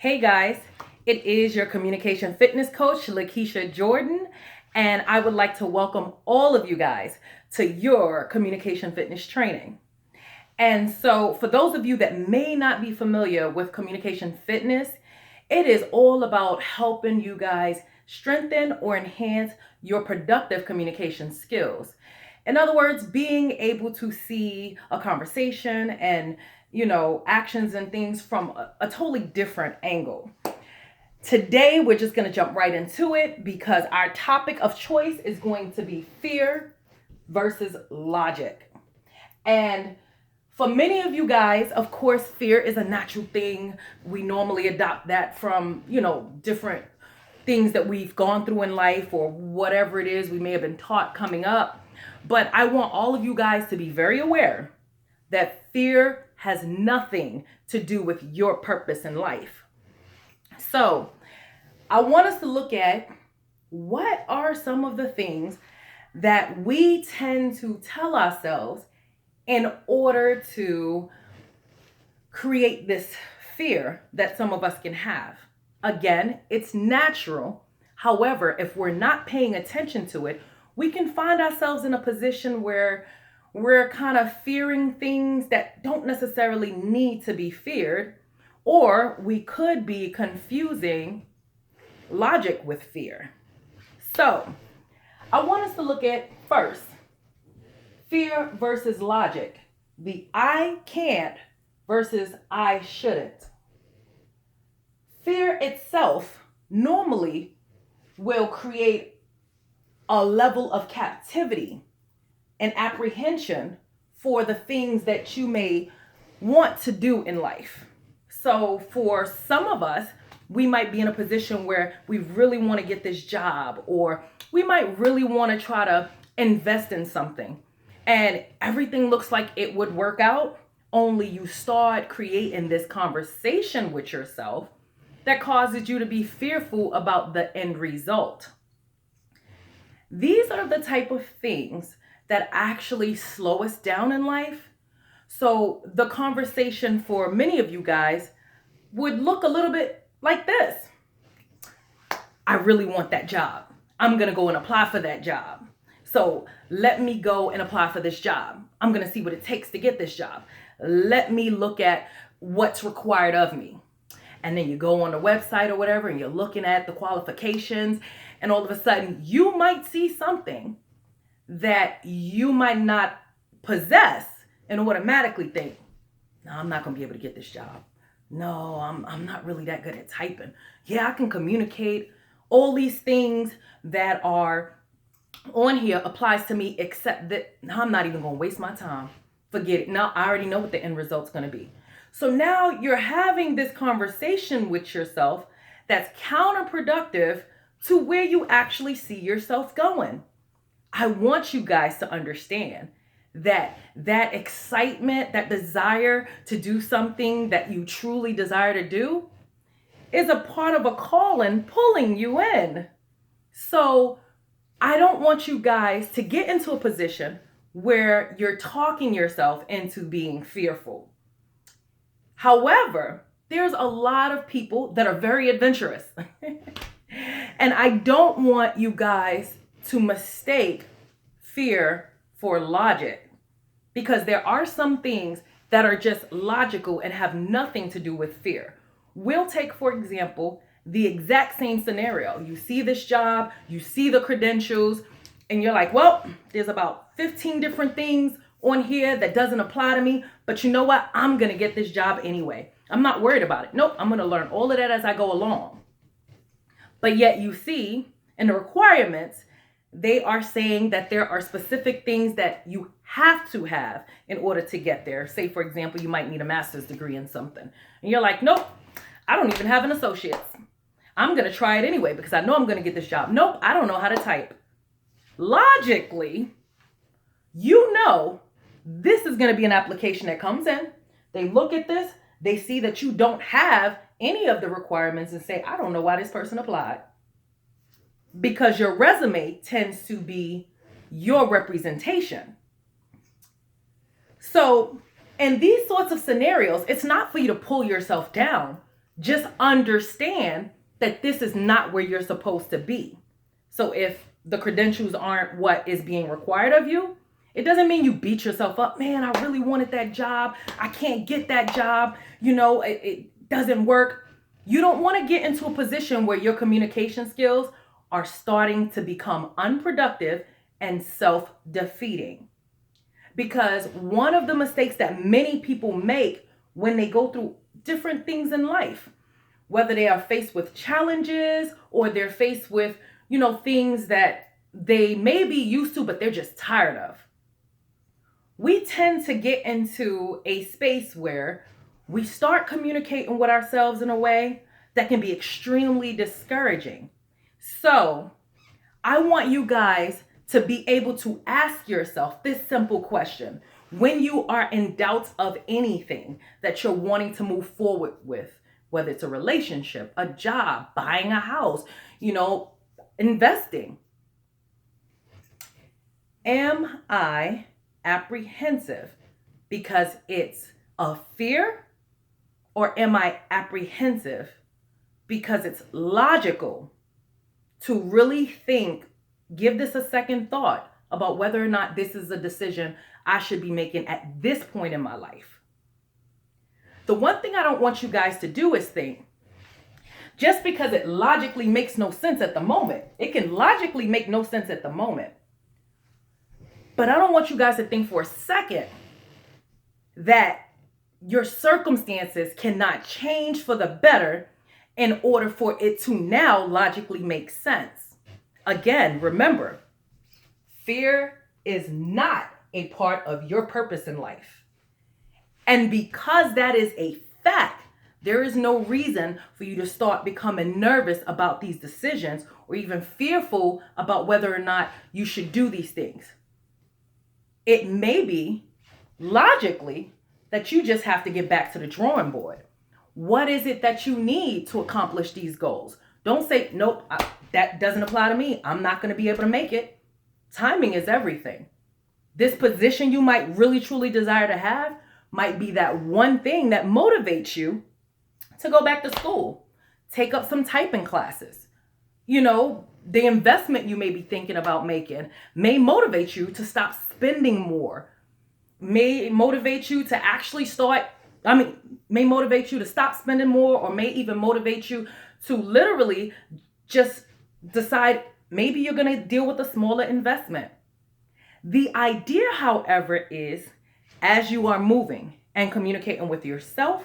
Hey guys, it is your communication fitness coach, Lakeisha Jordan, and I would like to welcome all of you guys to your communication fitness training. And so, for those of you that may not be familiar with communication fitness, it is all about helping you guys strengthen or enhance your productive communication skills. In other words, being able to see a conversation and actions and things from a totally different angle. Today, we're just going to jump right into it because our topic of choice is going to be fear versus logic. And for many of you guys, of course, fear is a natural thing. We normally adopt that from, different things that we've gone through in life or whatever it is we may have been taught coming up. But I want all of you guys to be very aware that fear has nothing to do with your purpose in life. So I want us to look at what are some of the things that we tend to tell ourselves in order to create this fear that some of us can have. Again, it's natural. However, if we're not paying attention to it, we can find ourselves in a position where we're kind of fearing things that don't necessarily need to be feared, or we could be confusing logic with fear. So, I want us to look at first fear versus logic, the I can't versus I shouldn't. Fear itself normally will create a level of captivity and apprehension for the things that you may want to do in life. So for some of us, we might be in a position where we really want to get this job, or we might really want to try to invest in something. And everything looks like it would work out, only you start creating this conversation with yourself that causes you to be fearful about the end result. These are the type of things that actually slow us down in life. So the conversation for many of you guys would look a little bit like this. I really want that job. I'm going to go and apply for that job. So let me go and apply for this job. I'm going to see what it takes to get this job. Let me look at what's required of me. And then you go on the website or whatever, and you're looking at the qualifications, and all of a sudden you might see something that you might not possess and automatically think, no, I'm not going to be able to get this job. No, I'm not really that good at typing. Yeah, I can communicate. All these things that are on here applies to me, except that now I'm not even going to waste my time. Forget it. Now I already know what the end result's going to be. So now you're having this conversation with yourself that's counterproductive to where you actually see yourself going. I want you guys to understand that excitement, that desire to do something that you truly desire to do is a part of a calling pulling you in. So I don't want you guys to get into a position where you're talking yourself into being fearful. However, there's a lot of people that are very adventurous. And I don't want you guys to mistake fear for logic, because there are some things that are just logical and have nothing to do with fear. We'll take, for example, the exact same scenario. You see this job, you see the credentials, and you're like, well, there's about 15 different things on here that doesn't apply to me, but you know what? I'm going to get this job anyway. I'm not worried about it. Nope, I'm going to learn all of that as I go along. But yet you see in the requirements, they are saying that there are specific things that you have to have in order to get there. Say, for example, you might need a master's degree in something. And you're like, nope, I don't even have an associate's. I'm going to try it anyway because I know I'm going to get this job. Nope, I don't know how to type. Logically, you know this is going to be an application that comes in. They look at this. They see that you don't have any of the requirements and say, I don't know why this person applied. Because your resume tends to be your representation. So in these sorts of scenarios, it's not for you to pull yourself down. Just understand that this is not where you're supposed to be. So if the credentials aren't what is being required of you, it doesn't mean you beat yourself up. Man, I really wanted that job. I can't get that job. It doesn't work. You don't want to get into a position where your communication skills are starting to become unproductive and self-defeating. Because one of the mistakes that many people make when they go through different things in life, whether they are faced with challenges or they're faced with, things that they may be used to, but they're just tired of. We tend to get into a space where we start communicating with ourselves in a way that can be extremely discouraging. So I want you guys to be able to ask yourself this simple question. When you are in doubt of anything that you're wanting to move forward with, whether it's a relationship, a job, buying a house, investing. Am I apprehensive because it's a fear, or am I apprehensive because it's logical to really think, give this a second thought about whether or not this is a decision I should be making at this point in my life? The one thing I don't want you guys to do is think, just because it logically makes no sense at the moment. It can logically make no sense at the moment. But I don't want you guys to think for a second that your circumstances cannot change for the better in order for it to now logically make sense. Again, remember, fear is not a part of your purpose in life. And because that is a fact, there is no reason for you to start becoming nervous about these decisions or even fearful about whether or not you should do these things. It may be logically that you just have to get back to the drawing board. What is it that you need to accomplish these goals? Don't say, nope, that doesn't apply to me. I'm not going to be able to make it. Timing is everything. This position you might really truly desire to have might be that one thing that motivates you to go back to school, take up some typing classes. The investment you may be thinking about making may motivate you to stop spending more, may motivate you to actually may motivate you to stop spending more, or may even motivate you to literally just decide maybe you're going to deal with a smaller investment. The idea, however, is as you are moving and communicating with yourself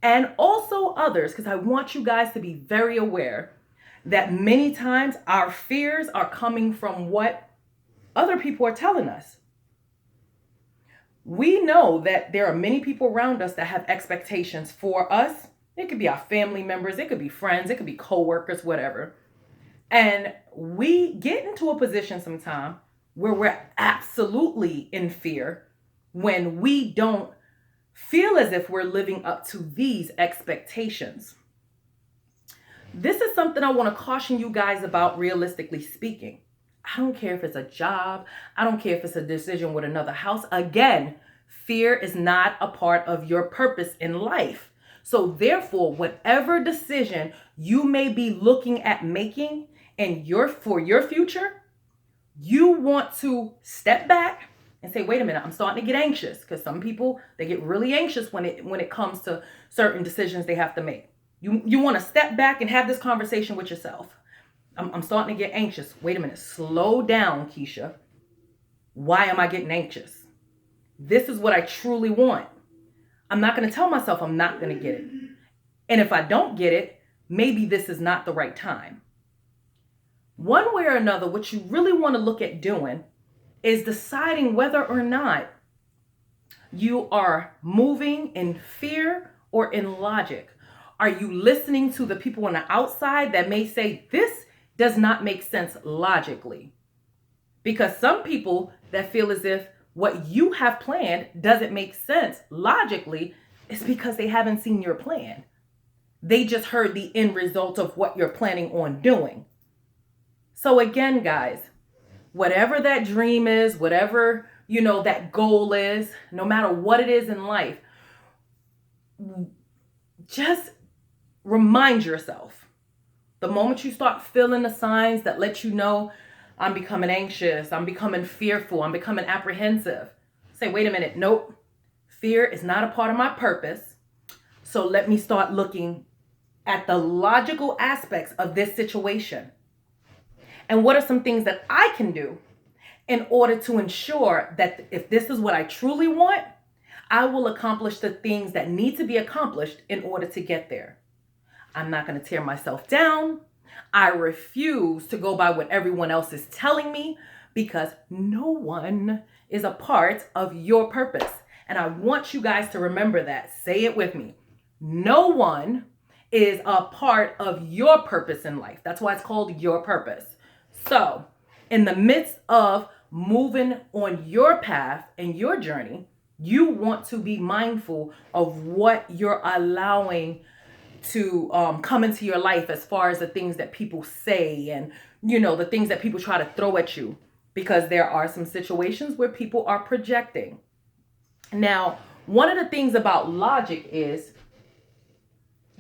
and also others, because I want you guys to be very aware that many times our fears are coming from what other people are telling us. We know that there are many people around us that have expectations for us. It could be our family members, it could be friends, it could be coworkers, whatever. And we get into a position sometime where we're absolutely in fear when we don't feel as if we're living up to these expectations. This is something I want to caution you guys about, realistically speaking. I don't care if it's a job. I don't care if it's a decision with another house. Again, fear is not a part of your purpose in life. So therefore, whatever decision you may be looking at making for your future, you want to step back and say, wait a minute, I'm starting to get anxious, because some people, they get really anxious when it comes to certain decisions they have to make. You want to step back and have this conversation with yourself. I'm starting to get anxious. Wait a minute, slow down, Keisha. Why am I getting anxious? This is what I truly want. I'm not going to tell myself I'm not going to get it. And if I don't get it, maybe this is not the right time. One way or another, what you really want to look at doing is deciding whether or not you are moving in fear or in logic. Are you listening to the people on the outside that may say this does not make sense logically? Because some people that feel as if what you have planned doesn't make sense logically is because they haven't seen your plan. They just heard the end result of what you're planning on doing. So again, guys, whatever that dream is, whatever, that goal is, no matter what it is in life, just remind yourself. The moment you start feeling the signs that let you know, I'm becoming anxious, I'm becoming fearful, I'm becoming apprehensive, say, wait a minute, nope, fear is not a part of my purpose. So let me start looking at the logical aspects of this situation. And what are some things that I can do in order to ensure that if this is what I truly want, I will accomplish the things that need to be accomplished in order to get there. I'm not going to tear myself down. I refuse to go by what everyone else is telling me, because no one is a part of your purpose. And I want you guys to remember that. Say it with me. No one is a part of your purpose in life. That's why it's called your purpose. So, in the midst of moving on your path and your journey, you want to be mindful of what you're allowing to come into your life, as far as the things that people say and, the things that people try to throw at you, because there are some situations where people are projecting. Now, one of the things about logic is,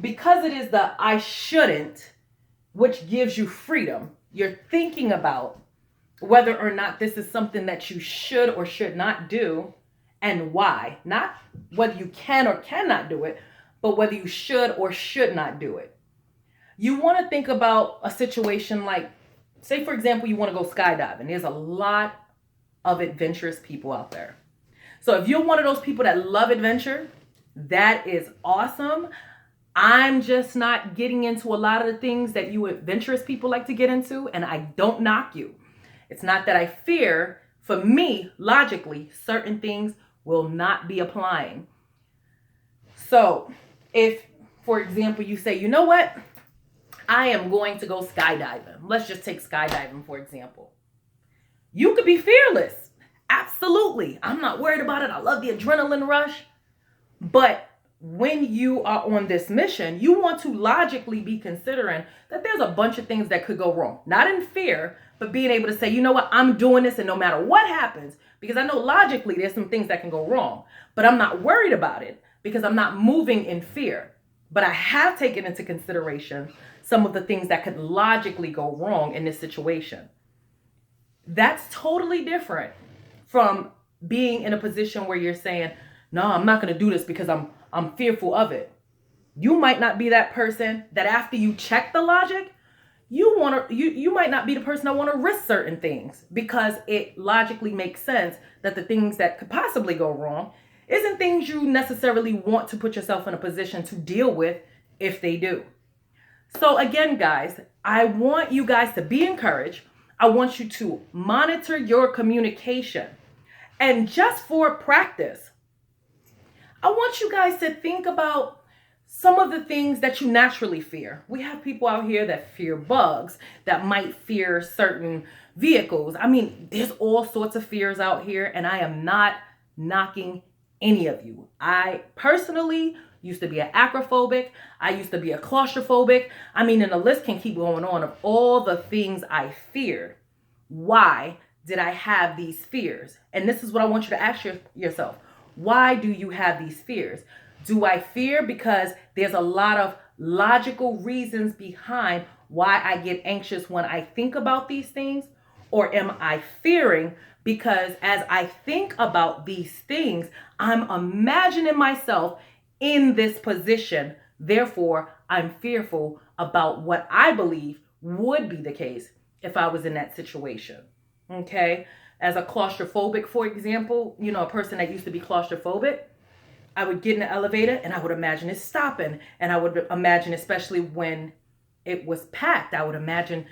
because it is the I shouldn't, which gives you freedom, you're thinking about whether or not this is something that you should or should not do, and why. Not whether you can or cannot do it, but whether you should or should not do it. You want to think about a situation like, say, for example, you want to go skydiving. There's a lot of adventurous people out there. So if you're one of those people that love adventure, that is awesome. I'm just not getting into a lot of the things that you adventurous people like to get into, and I don't knock you. It's not that I fear. For me, logically, certain things will not be applying. So if, for example, you say, you know what, I am going to go skydiving. Let's just take skydiving, for example. You could be fearless. Absolutely. I'm not worried about it. I love the adrenaline rush. But when you are on this mission, you want to logically be considering that there's a bunch of things that could go wrong. Not in fear, but being able to say, you know what, I'm doing this, and no matter what happens, because I know logically there's some things that can go wrong, but I'm not worried about it because I'm not moving in fear. But I have taken into consideration some of the things that could logically go wrong in this situation. That's totally different from being in a position where you're saying, no, I'm not going to do this because I'm fearful of it. You might not be that person that after you check the logic, you might not be the person that want to risk certain things, because it logically makes sense that the things that could possibly go wrong isn't things you necessarily want to put yourself in a position to deal with if they do. So again, guys, I want you guys to be encouraged. I want you to monitor your communication. And just for practice, I want you guys to think about some of the things that you naturally fear. We have people out here that fear bugs, that might fear certain vehicles. I mean, there's all sorts of fears out here, and I am not knocking any of you. I personally used to be an acrophobic. I used to be a claustrophobic. I mean, and the list can keep going on of all the things I feared. Why did I have these fears? And this is what I want you to ask yourself. Why do you have these fears? Do I fear because there's a lot of logical reasons behind why I get anxious when I think about these things? Or am I fearing because as I think about these things, I'm imagining myself in this position. Therefore, I'm fearful about what I believe would be the case if I was in that situation. Okay? As a claustrophobic, for example, a person that used to be claustrophobic, I would get in the elevator and I would imagine it stopping. And I would imagine, especially when it was packed, I would imagine,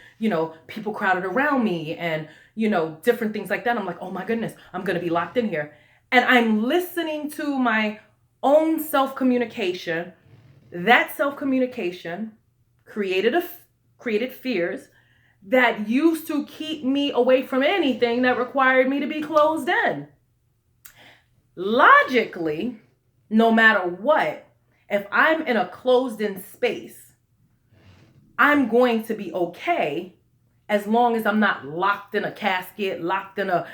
people crowded around me and, different things like that. I'm like, oh my goodness, I'm going to be locked in here. And I'm listening to my own self-communication. That self-communication created fears that used to keep me away from anything that required me to be closed in. Logically, no matter what, if I'm in a closed in space, I'm going to be okay as long as I'm not locked in a casket, locked in a,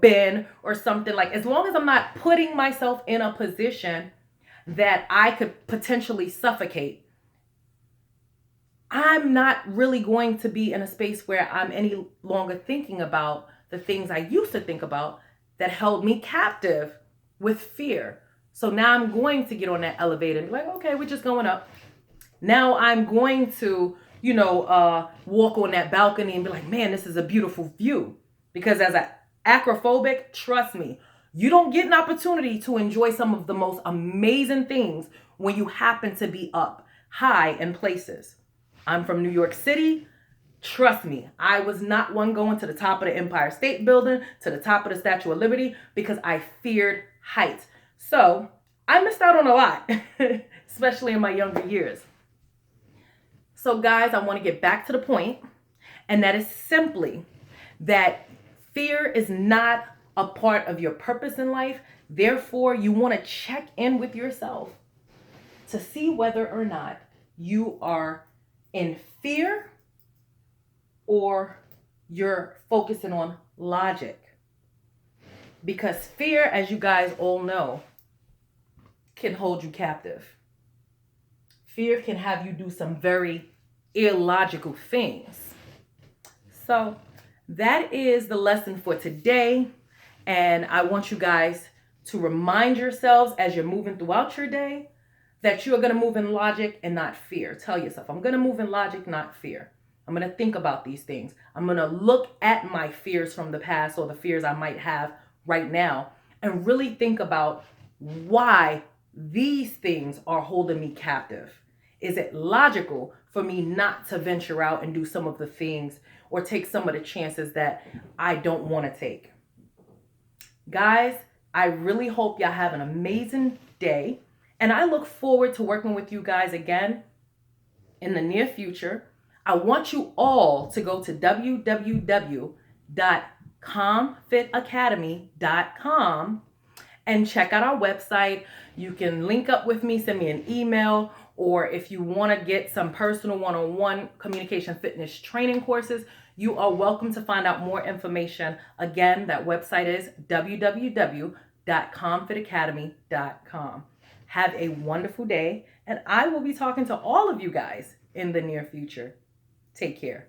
bin or something. Like, as long as I'm not putting myself in a position that I could potentially suffocate, I'm not really going to be in a space where I'm any longer thinking about the things I used to think about that held me captive with fear. So now I'm going to get on that elevator and be like, okay, we're just going up. Now I'm going to, walk on that balcony and be like, man, this is a beautiful view. Because as an acrophobic, trust me, you don't get an opportunity to enjoy some of the most amazing things when you happen to be up high in places. I'm from New York City. Trust me, I was not one going to the top of the Empire State Building, to the top of the Statue of Liberty, because I feared heights. So I missed out on a lot, especially in my younger years. So guys, I want to get back to the point, and that is simply that fear is not a part of your purpose in life. Therefore, you want to check in with yourself to see whether or not you are in fear or you're focusing on logic. Because fear, as you guys all know, can hold you captive. Fear can have you do some very illogical things. So that is the lesson for today. And I want you guys to remind yourselves as you're moving throughout your day that you are going to move in logic and not fear. Tell yourself, I'm going to move in logic, not fear. I'm going to think about these things. I'm going to look at my fears from the past or the fears I might have right now and really think about why these things are holding me captive. Is it logical for me not to venture out and do some of the things or take some of the chances that I don't want to take? Guys, I really hope y'all have an amazing day. And I look forward to working with you guys again in the near future. I want you all to go to www.calmfitacademy.com and check out our website. You can link up with me, send me an email, or if you want to get some personal one-on-one communication fitness training courses, you are welcome to find out more information. Again, that website is www.calmfitacademy.com. Have a wonderful day, and I will be talking to all of you guys in the near future. Take care.